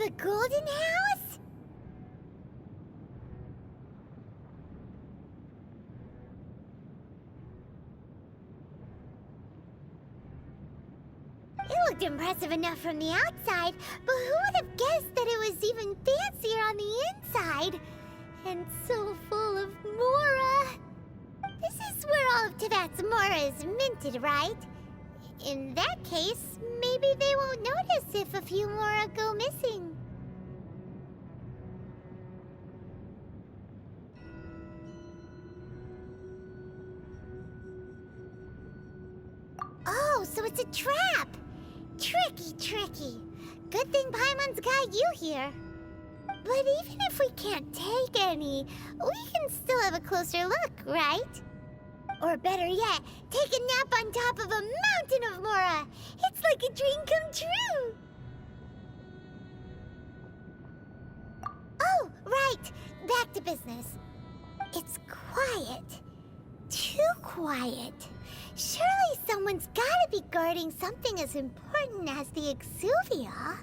The Golden House? It looked impressive enough from the outside, but who would have guessed that it was even fancier on the inside? And so full of Mora. This is where all of Teyvat's Mora is minted, right? In that case, maybe they won't notice if a few Mora go missing. Oh, so it's a trap! Tricky, tricky. Good thing Paimon's got you here. But even if we can't take any, we can still have a closer look, right? Or better yet, take a nap on top of a mountain of Mora. It's like a dream come true. Oh, right. Back to business. It's quiet. Too quiet. Surely someone's gotta be guarding something as important as the Exuvia.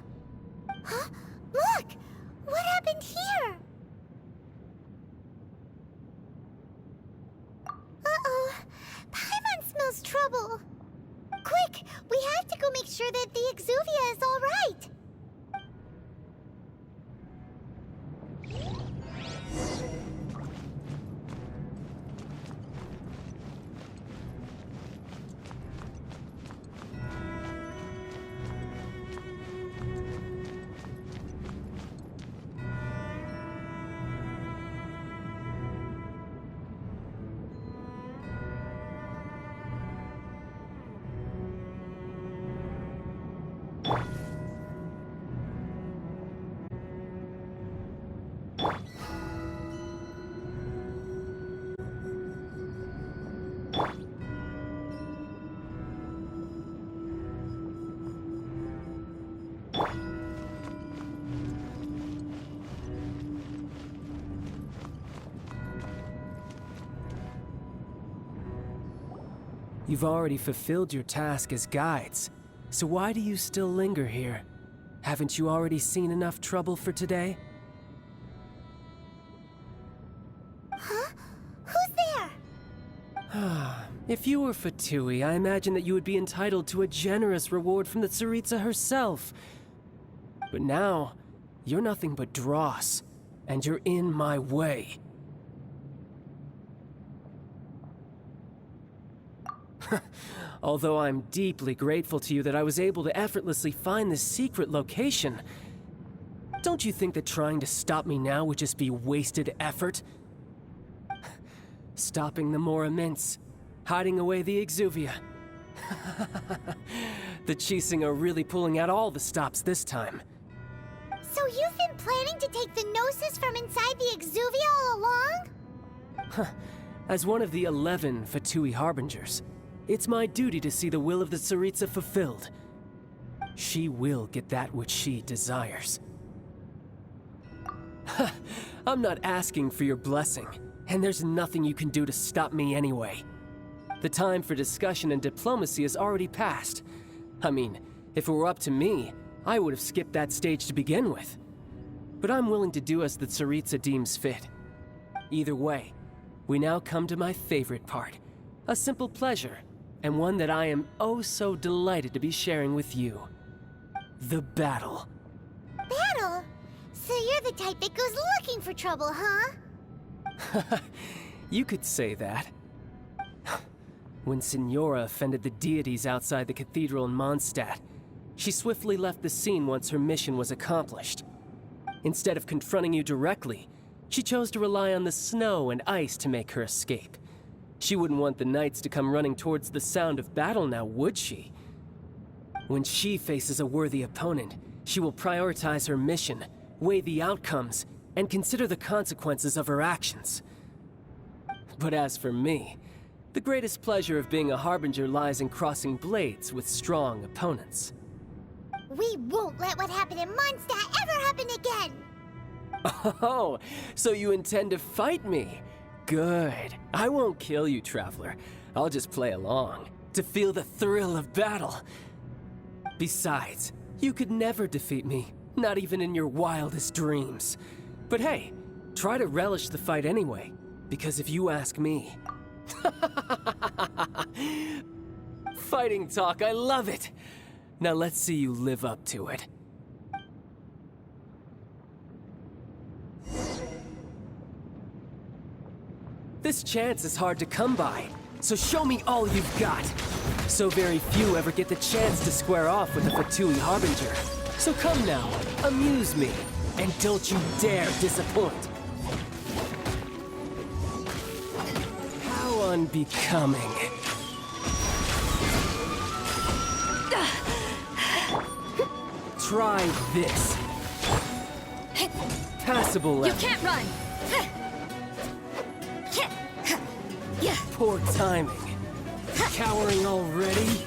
Huh? Look! What happened here? Uh-oh. Paimon smells trouble. Quick! We have to go make sure that the Exuvia is all right. You've already fulfilled your task as guides, so why do you still linger here? Haven't you already seen enough trouble for today? Huh? Who's there? If you were Fatui, I imagine that you would be entitled to a generous reward from the Tsaritsa herself. But now, you're nothing but dross, and you're in my way. Although I'm deeply grateful to you that I was able to effortlessly find this secret location, don't you think that trying to stop me now would just be wasted effort? Stopping the Mora Mints, hiding away the Exuvia. The Chising are really pulling out all the stops this time. So you've been planning to take the Gnosis from inside the Exuvia all along? As one of the 11 Fatui Harbingers, it's my duty to see the will of the Tsaritsa fulfilled. She will get that which she desires. I'm not asking for your blessing, and there's nothing you can do to stop me anyway. The time for discussion and diplomacy has already passed. I mean, if it were up to me, I would have skipped that stage to begin with. But I'm willing to do as the Tsaritsa deems fit. Either way, we now come to my favorite part, a simple pleasure, and one that I am oh so delighted to be sharing with you. The battle. Battle? So you're the type that goes looking for trouble, huh? You could say that. When Signora offended the deities outside the cathedral in Mondstadt, she swiftly left the scene once her mission was accomplished. Instead of confronting you directly, she chose to rely on the snow and ice to make her escape. She wouldn't want the knights to come running towards the sound of battle now, would she? When she faces a worthy opponent, she will prioritize her mission, weigh the outcomes, and consider the consequences of her actions. But as for me, the greatest pleasure of being a Harbinger lies in crossing blades with strong opponents. We won't let what happened in Mondstadt ever happen again! Oh, so you intend to fight me? Good. I won't kill you, Traveler. I'll just play along, to feel the thrill of battle. Besides, you could never defeat me, Not even in your wildest dreams. But hey, try to relish the fight anyway, because if you ask me... Fighting talk, I love it! Now let's see you live up to it. This chance is hard to come by, so show me all you've got. So very few ever get the chance to square off with the Fatui Harbinger. So come now, amuse me, and don't you dare disappoint. How unbecoming. Try this. Passable You level. can't run! Poor timing. Cowering already?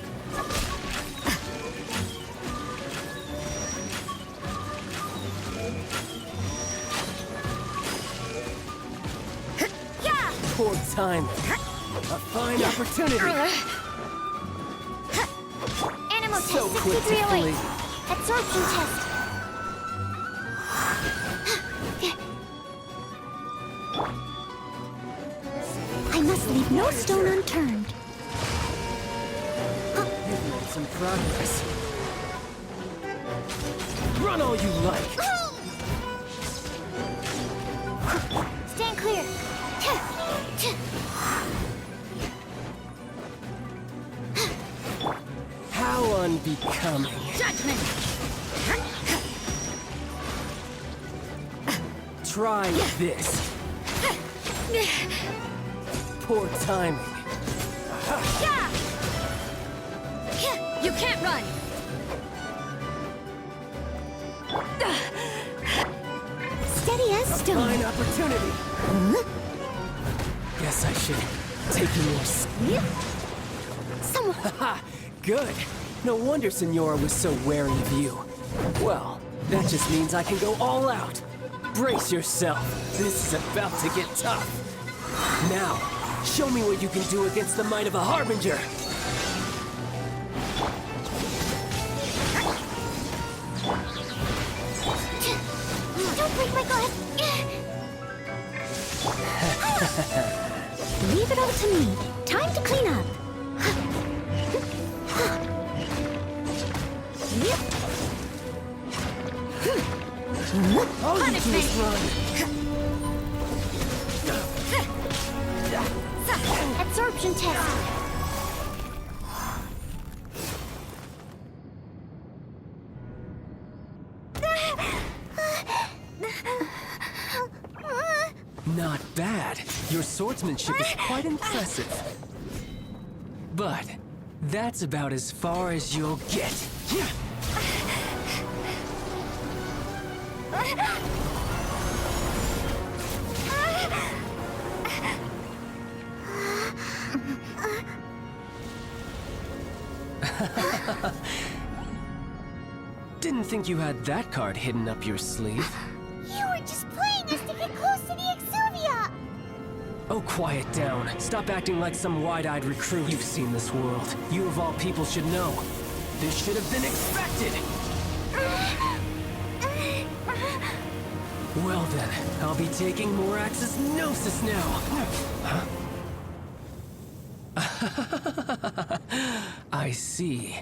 Poor timing. A fine opportunity. Animal So test quick to 6308. flee. Absorption test. I must leave no stone unturned. You've made some progress. Run all you like. Stand clear. How unbecoming. Judgment! Try this. Poor timing. You can't run! Steady as stone. Fine opportunity. Guess I should take you more Someone. Ha! Good. No wonder Senora was so wary of you. Well, that just means I can go all out. Brace yourself. This is about to get tough. Now, show me what you can do against the might of a Harbinger. Don't break my glass. Leave it all to me. Time to clean up. All you do Punish is me. run. Absorption test. Not bad. Your swordsmanship is quite impressive. But that's about as far as you'll get. Didn't think you had that card hidden up your sleeve. You were just playing us to get close to the Exuvia. Oh, quiet down. Stop acting like some wide-eyed recruit. You've seen this world. You of all people should know. This should have been expected. Well then, I'll be taking Morax's Gnosis now. Huh? I see.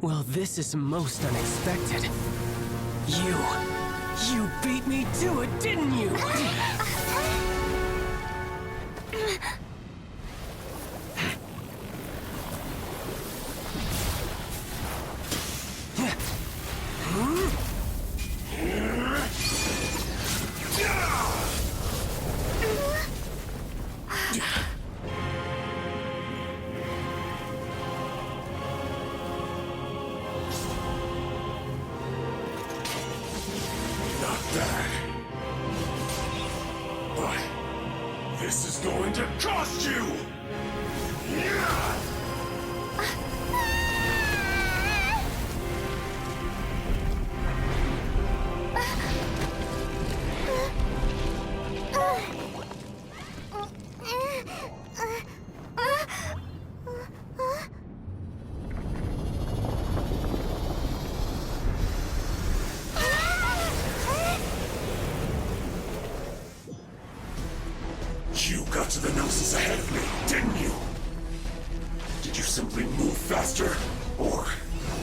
Well, this is most unexpected. You beat me to it, didn't you? Not bad. But this is going to cost you! imposter? Or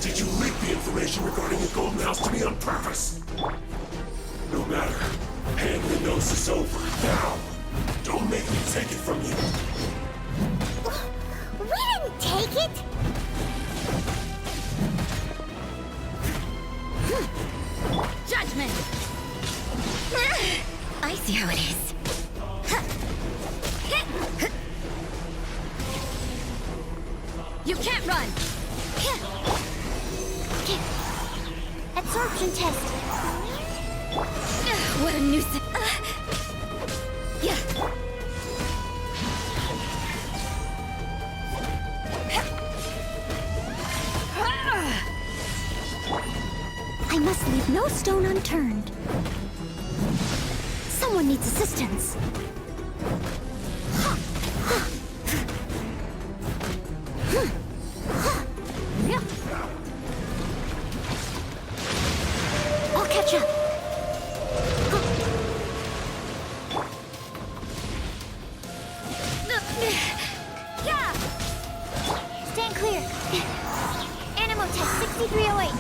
did you leak the information regarding the Golden House to me on purpose? No matter. Hand the Gnosis over, now! Don't make me take it from you! We didn't take it! Judgment! I see how it is. You can't run! Absorption test. What a nuisance! Yeah. I must leave no stone unturned. Someone needs assistance. I'll catch up. Yeah! Stand clear. Animal test 6308.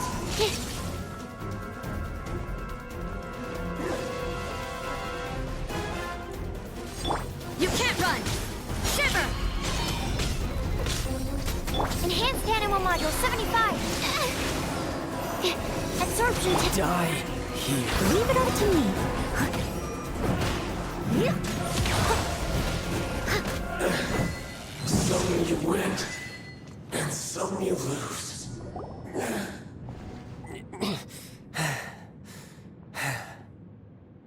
You can't run! Shiver! Enhanced animal module 75. Absorption test. Die here. Leave it all to me. Some you win, and some you lose.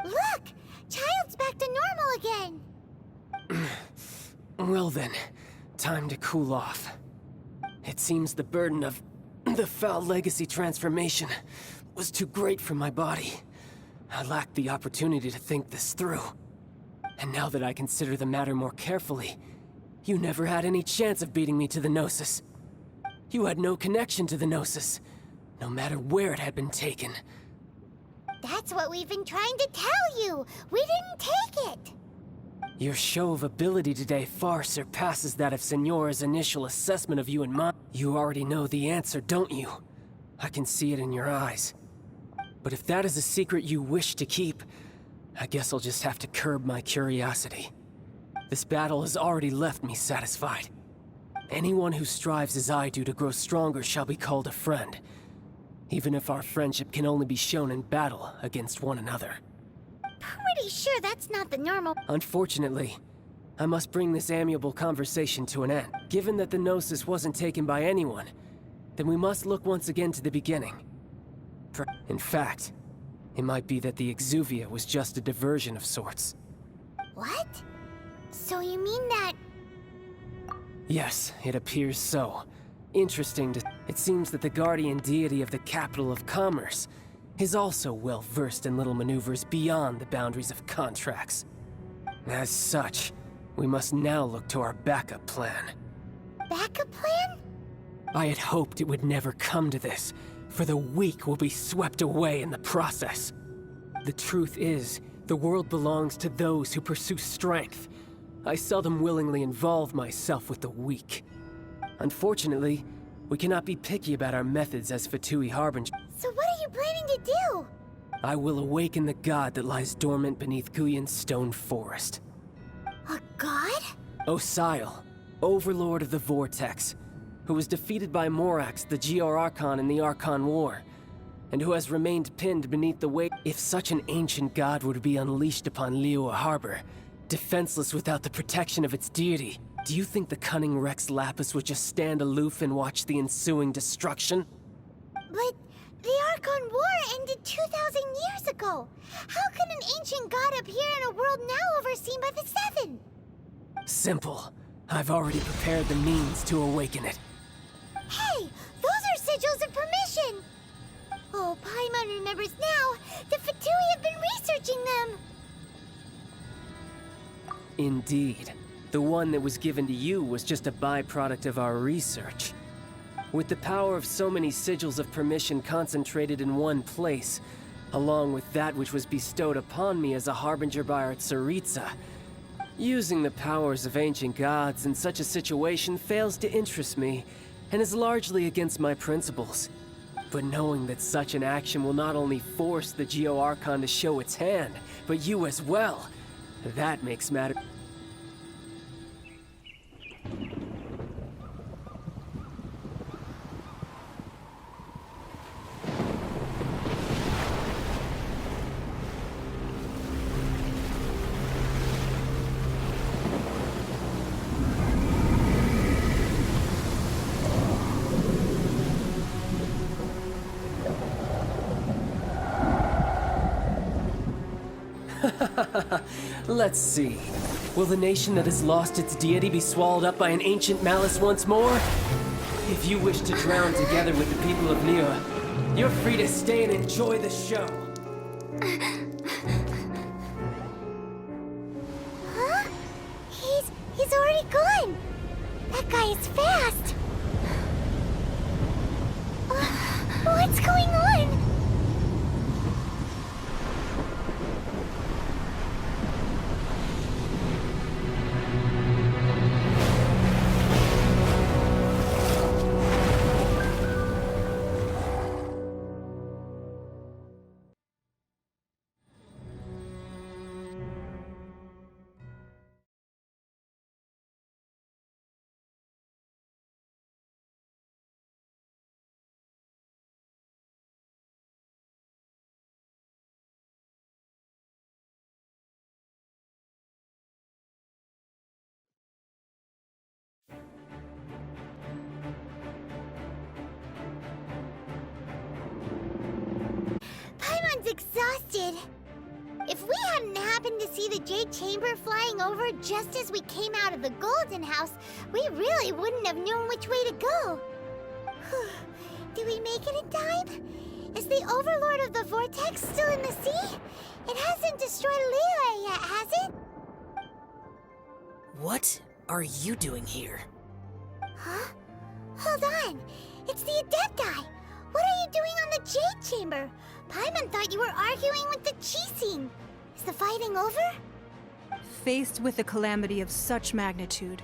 Look! Child's back to normal again. Well then, time to cool off. It seems the burden of the foul legacy transformation was too great for my body. I lacked the opportunity to think this through. And now that I consider the matter more carefully, you never had any chance of beating me to the Gnosis. You had no connection to the Gnosis, no matter where it had been taken. That's what we've been trying to tell you. We didn't take it. Your show of ability today far surpasses that of Signora's initial assessment of you and mine. You already know the answer, don't you? I can see it in your eyes. But if that is a secret you wish to keep, I guess I'll just have to curb my curiosity. This battle has already left me satisfied. Anyone who strives as I do to grow stronger shall be called a friend, even if our friendship can only be shown in battle against one another. Pretty sure that's not the normal. Unfortunately, I must bring this amiable conversation to an end. Given that the Gnosis wasn't taken by anyone, then we must look once again to the beginning. In fact, it might be that the Exuvia was just a diversion of sorts. What? So you mean that... Yes, it appears so. Interesting to... It seems that the guardian deity of the capital of commerce is also well versed in little maneuvers beyond the boundaries of contracts. As such, we must now look to our backup plan. backup plan? I had hoped it would never come to this, for the weak will be swept away in the process. The truth is, the world belongs to those who pursue strength. I seldom willingly involve myself with the weak. Unfortunately, we cannot be picky about our methods as Fatui Harbinger. So what are you planning to do? I will awaken the god that lies dormant beneath Guyon's stone forest. A god? Osile, overlord of the Vortex, who was defeated by Morax, the GR Archon in the Archon War, and who has remained pinned beneath the weight. If such an ancient god were to be unleashed upon Liyue Harbor, defenseless without the protection of its deity, do you think the cunning Rex Lapis would just stand aloof and watch the ensuing destruction? But the Archon War ended 2,000 years ago. How can an ancient god appear in a world now overseen by the Seven? Simple. I've already prepared the means to awaken it. Hey, those are sigils of permission. Oh, Paimon remembers now. The Fatui have been researching them. Indeed. The one that was given to you was just a byproduct of our research. With the power of so many sigils of permission concentrated in one place, along with that which was bestowed upon me as a harbinger by our Tsaritsa, using the powers of ancient gods in such a situation fails to interest me, and is largely against my principles. But knowing that such an action will not only force the Geo Archon to show its hand, but you as well, that makes matter. Let's see. Will the nation that has lost its deity be swallowed up by an ancient malice once more? If you wish to drown together with the people of Nueva, you're free to stay and enjoy the show. Huh? He's already gone. That guy is fast. What's going on? Paimon's exhausted. If we hadn't happened to see the Jade Chamber flying over just as we came out of the Golden House, we really wouldn't have known which way to go. Did we make it in time? Is the Overlord of the Vortex still in the sea? It hasn't destroyed Liyue yet, has it? What are you doing here? Huh? Hold on. It's the Adepti. What are you doing on the Jade Chamber? Paimon thought you were arguing with the Chising. Is the fighting over? Faced with a calamity of such magnitude,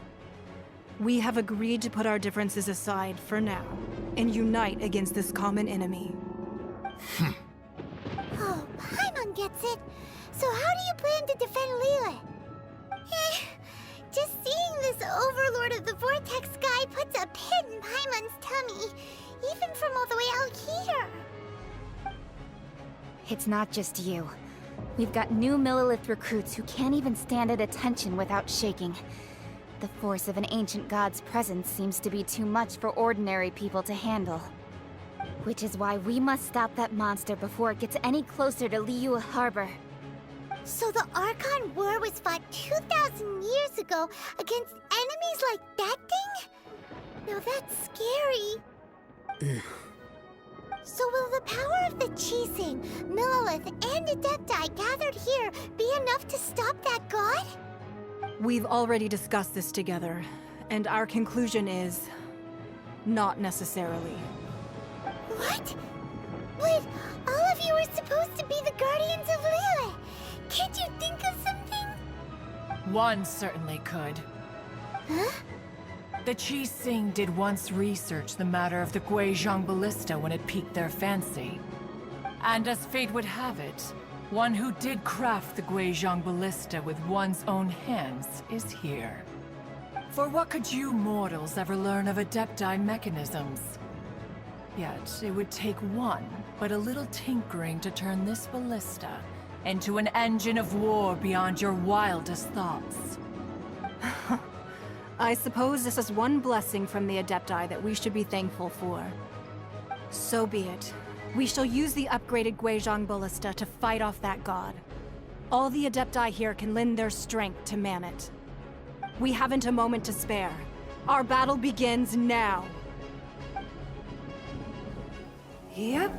we have agreed to put our differences aside for now and unite against this common enemy. Oh, Paimon gets it. So how do you plan to defend Liyue? Just seeing this Overlord of the Vortex guy puts a pit in Paimon's tummy, even from all the way out here. It's not just you. We've got new Millilith recruits who can't even stand at attention without shaking. The force of an ancient god's presence seems to be too much for ordinary people to handle. Which is why we must stop that monster before it gets any closer to Liyue Harbor. So the Archon War was fought 2,000 years ago against enemies like that thing? Now that's scary. So will the power of the Chising, Millilith, and Adepti gathered here be enough to stop that god? We've already discussed this together, and our conclusion is... not necessarily. What? But all of you were supposed to be the Guardians of Liyue. Can't you think of something? One certainly could. Huh? The Chising did once research the matter of the Guizhong Ballista when it piqued their fancy. And as fate would have it, one who did craft the Guizhong Ballista with one's own hands is here. For what could you mortals ever learn of Adepti mechanisms? Yet, it would take one, but a little tinkering to turn this ballista into an engine of war beyond your wildest thoughts. I suppose this is one blessing from the Adepti that we should be thankful for. So be it. We shall use the upgraded Guizhong Ballista to fight off that god. All the Adepti here can lend their strength to man it. We haven't a moment to spare. Our battle begins now. Yep.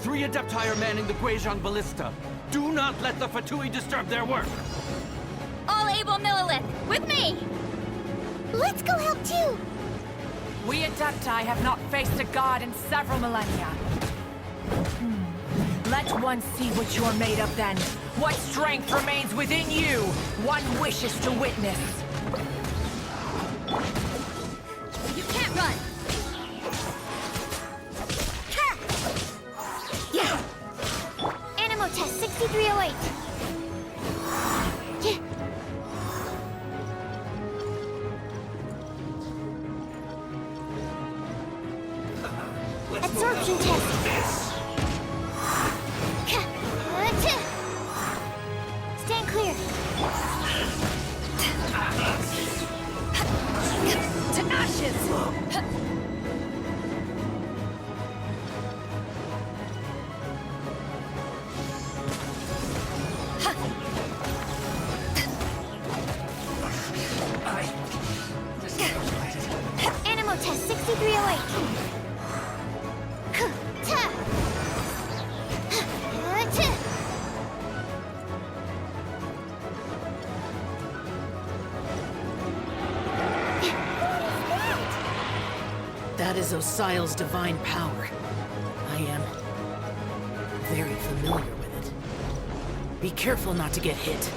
3 Adepti are manning the Guizhong Ballista. Do not let the Fatui disturb their work! All able Millilith, with me! Let's go help too! We Adepti have not faced a god in several millennia. Let one see what you're made of then. What strength remains within you, one wishes to witness. You can't run! Yeah! Animal test 6308. Yeah. Absorption test. Stand clear. To ashes! Animal test 6308. That is Osial's divine power. I am very familiar with it. Be careful not to get hit.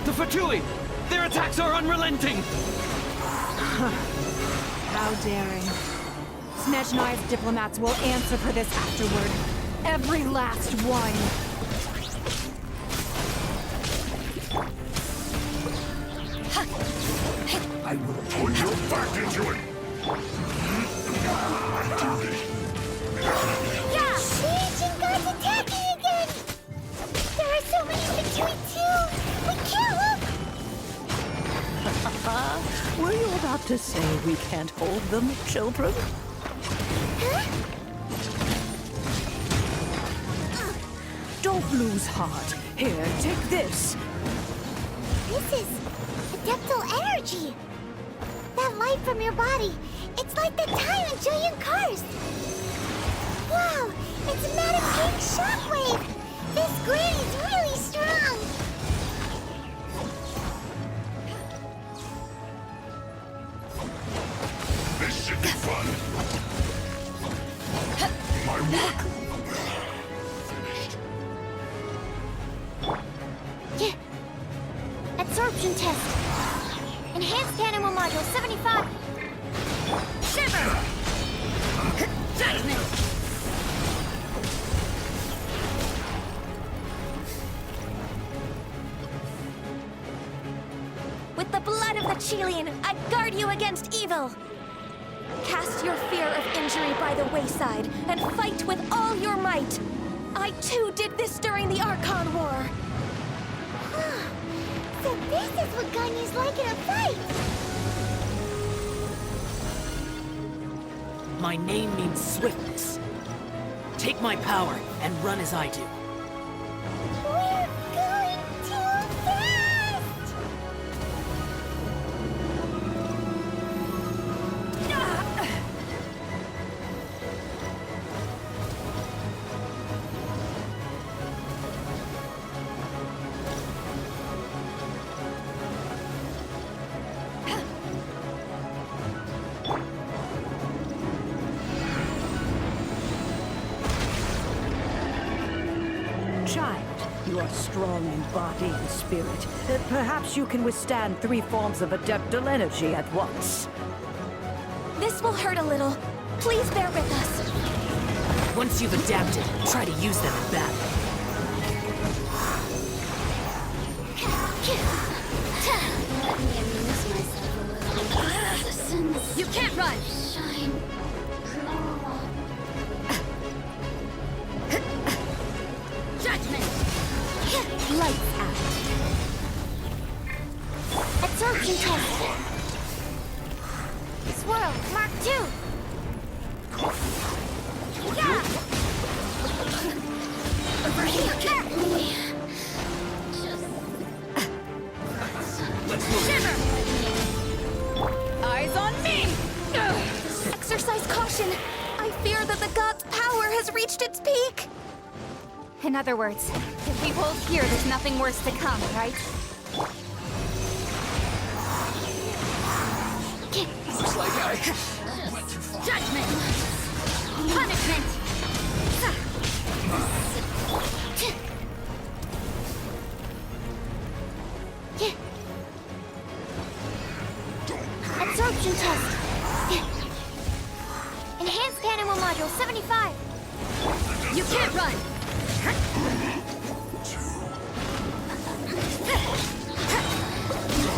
The Fatui! Their attacks are unrelenting! How daring. Snezhnai's diplomats will answer for this afterward. Every last one. I will put your back into it! Yeah! The ancient god's attacking again! There are so many Fatui too! We can't look! Were you about to say we can't hold them, children? Huh? Don't lose heart. Here, take this. This is adeptal energy! That light from your body, it's like the time in Julian Cars! Wow! It's Madame King's shockwave! This granny's really strong! This should be fun! My work! Finished. Yeah. Absorption test. Enhanced animal module 75. Shiver! Judgment! With the blood of the Chilean, I guard you against evil! Cast your fear of injury by the wayside, and fight with all your might! I too did this during the Archon War! So this is what Ganyu's like in a fight! My name means swiftness. Take my power and run as I do. We're going too fast! Child, you are strong in body and spirit. Perhaps you can withstand 3 forms of adeptal energy at once. This will hurt a little. Please bear with us. Once you've adapted, try to use them in battle. You can't run! Judgment! Lights out. Absorption test. Swirl, Mark 2. Yeah! Over here! Yeah. Shiver! The god's power has reached its peak! In other words, if we hold here, there's nothing worse to come, right? Looks like I... Judgment! Punishment! Absorption test. Enhanced animal module 75. You can't run!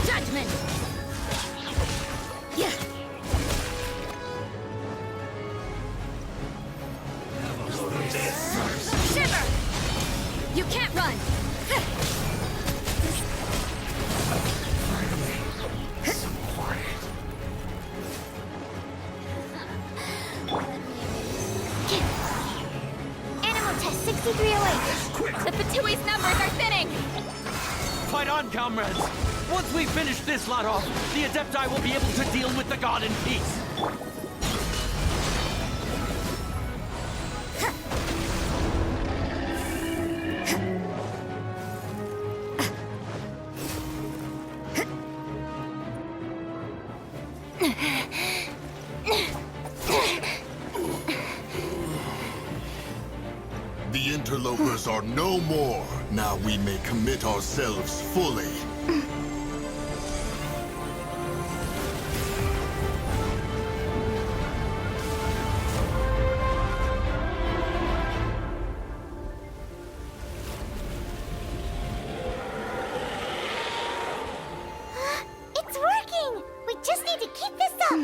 Judgment! Shiver! You can't run! Animal test 6308. The Fatui's numbers are thinning! Fight on, comrades! Once we finish this lot off, the Adepti will be able to deal with the god in peace. The interlopers are no more. Now we may commit ourselves fully. It's working! We just need to keep this up!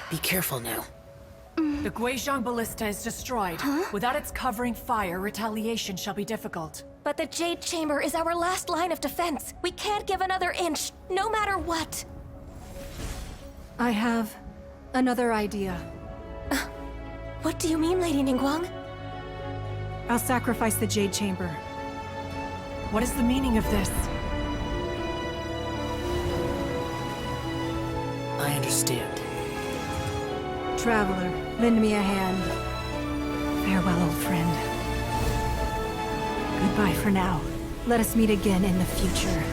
Be careful now. The Guizhong Ballista is destroyed. Without its covering fire, retaliation shall be difficult. But the Jade Chamber is our last line of defense. We can't give another inch, no matter what. I have another idea. What do you mean, Lady Ningguang? I'll sacrifice the Jade Chamber. What is the meaning of this? I understand. Traveler, lend me a hand. Farewell, old friend. Goodbye for now. Let us meet again in the future.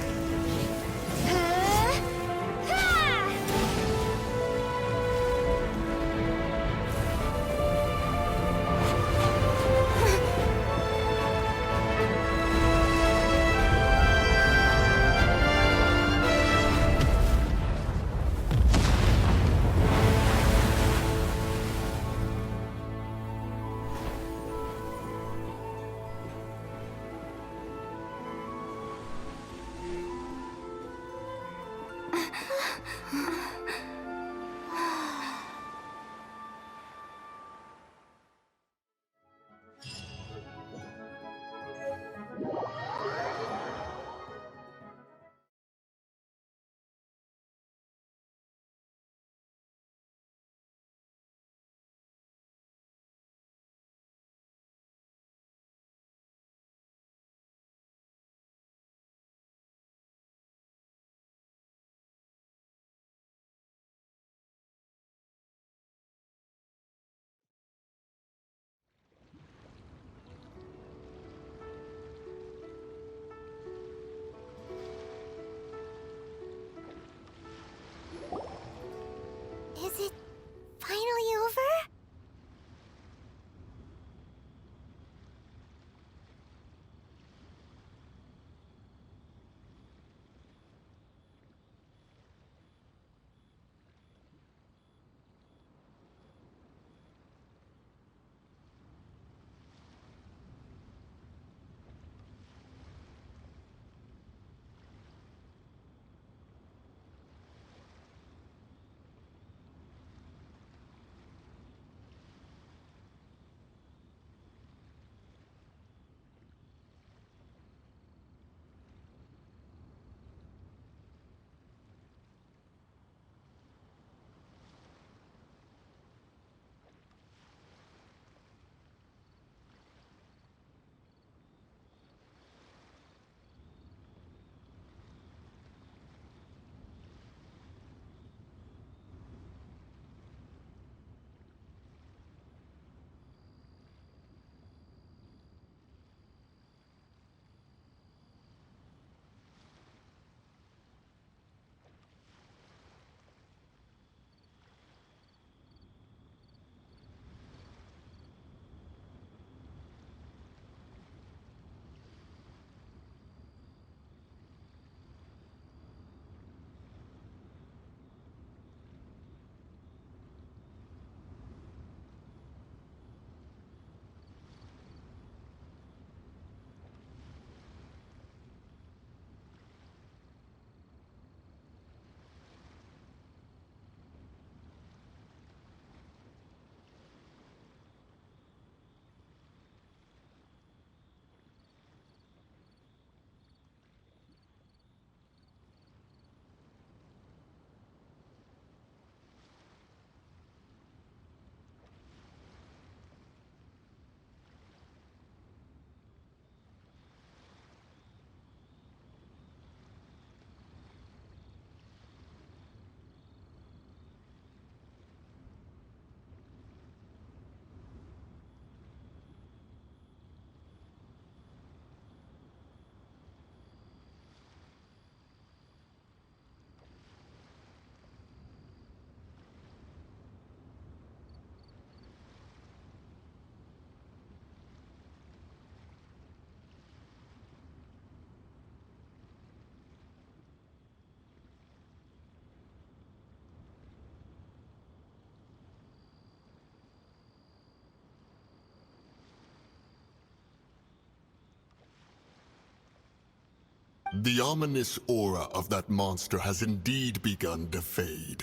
The ominous aura of that monster has indeed begun to fade.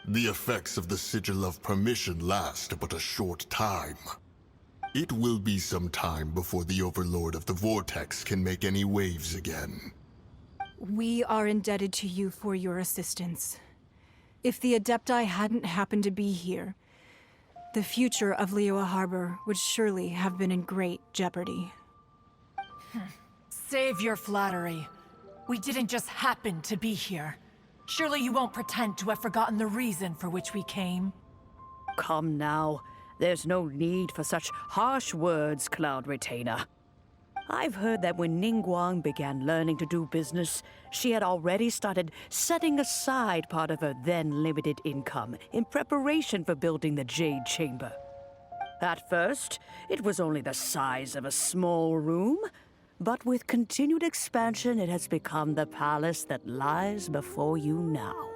The effects of the Sigil of Permission last but a short time. It will be some time before the Overlord of the Vortex can make any waves again. We are indebted to you for your assistance. If the Adepti hadn't happened to be here, the future of Liyue Harbor would surely have been in great jeopardy. Save your flattery. We didn't just happen to be here. Surely you won't pretend to have forgotten the reason for which we came. Come now. There's no need for such harsh words, Cloud Retainer. I've heard that when Ningguang began learning to do business, she had already started setting aside part of her then limited income in preparation for building the Jade Chamber. At first, it was only the size of a small room, but with continued expansion, it has become the palace that lies before you now.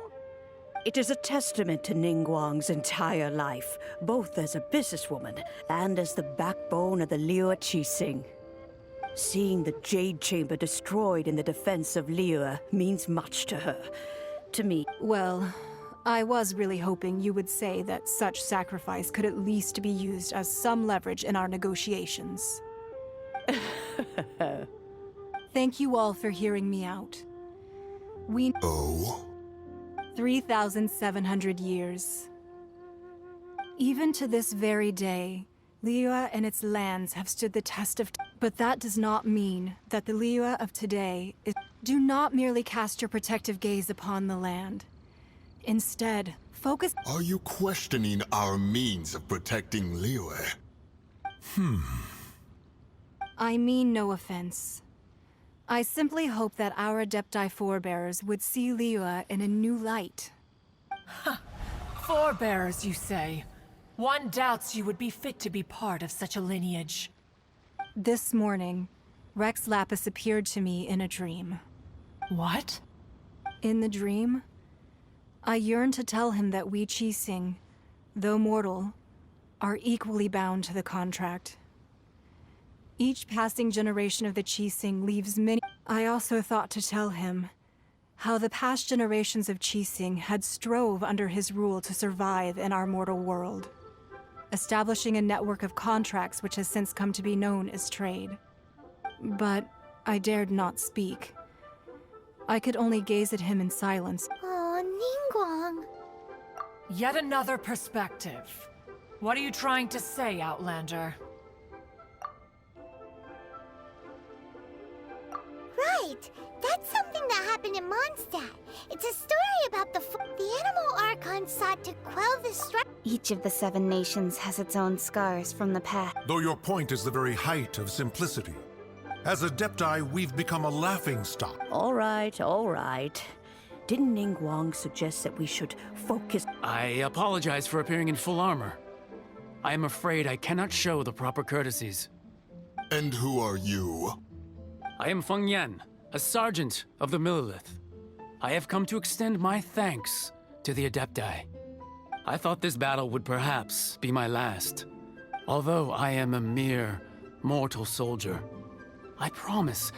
It is a testament to Ningguang's entire life, both as a businesswoman and as the backbone of the Liyue Qixing. Seeing the Jade Chamber destroyed in the defense of Liyue means much to her. To me. Well, I was really hoping you would say that such sacrifice could at least be used as some leverage in our negotiations. Thank you all for hearing me out. We... Oh? 3,700 years. Even to this very day, Liyue and its lands have stood the test of but that does not mean that the Liyue of today is... Do not merely cast your protective gaze upon the land. Instead, focus... Are you questioning our means of protecting Liyue? I mean no offense. I simply hope that our Adepti forebears would see Liyue in a new light. Forebearers, you say? One doubts you would be fit to be part of such a lineage. This morning, Rex Lapis appeared to me in a dream. What? In the dream, I yearned to tell him that we Qixing, though mortal, are equally bound to the contract. Each passing generation of the Qixing leaves many... I also thought to tell him how the past generations of Qixing had strove under his rule to survive in our mortal world, establishing a network of contracts which has since come to be known as trade. But I dared not speak. I could only gaze at him in silence. Oh, Ningguang. Yet another perspective. What are you trying to say, Outlander? Right! That's something that happened in Mondstadt. It's a story about the animal Archon sought to quell the strife. Each of the 7 nations has its own scars from the past. Though your point is the very height of simplicity. As Adepti, we've become a laughingstock. All right, all right. Didn't Ningguang suggest that we should focus? I apologize for appearing in full armor. I am afraid I cannot show the proper courtesies. And who are you? I am Feng Yan, a sergeant of the Millelith. I have come to extend my thanks to the Adepti. I thought this battle would perhaps be my last. Although I am a mere mortal soldier, I promise.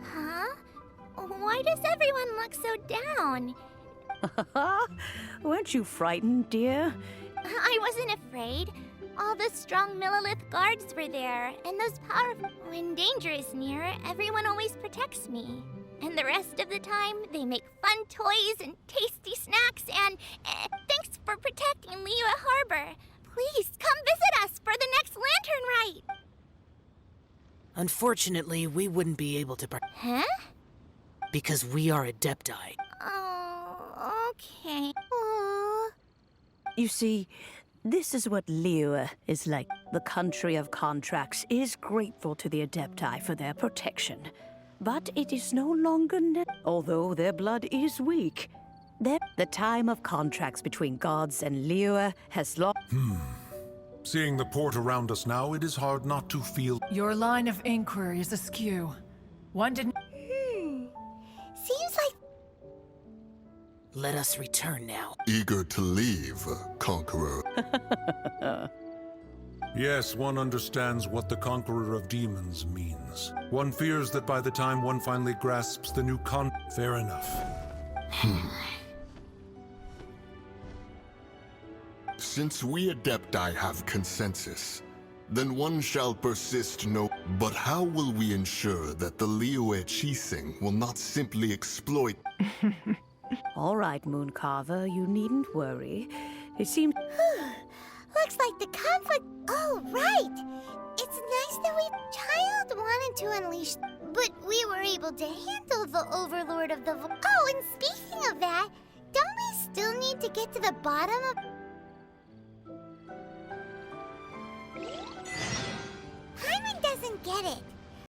Huh? Why does everyone look so down? Weren't you frightened, dear? I wasn't afraid. All the strong Millelith guards were there, and those powerful... When danger is near, everyone always protects me. And the rest of the time, they make fun toys and tasty snacks and... thanks for protecting Liyue Harbor. Please, come visit us for the next lantern rite. Unfortunately, we wouldn't be able to Huh? because we are Adepti. Oh, okay. Aww. You see, this is what Liyue is like. The country of contracts is grateful to the Adepti for their protection. But it is no longer although their blood is weak. The time of contracts between gods and Liyue has lost. Seeing the port around us now, it is hard not to feel... Your line of inquiry is askew. One didn't... Seems like... Let us return now. Eager to leave, Conqueror. Yes, one understands what the Conqueror of Demons means. One fears that by the time one finally grasps the new Fair enough. Since we Adepti have consensus, then one shall persist no... But how will we ensure that the Liyue Qixing will not simply exploit... All right, Mooncarver, you needn't worry. It seems... Looks like the conflict... Oh, right! It's nice that Child wanted to unleash... But we were able to handle the Overlord of the... Oh, and speaking of that, don't we still need to get to the bottom of... Paimon doesn't get it.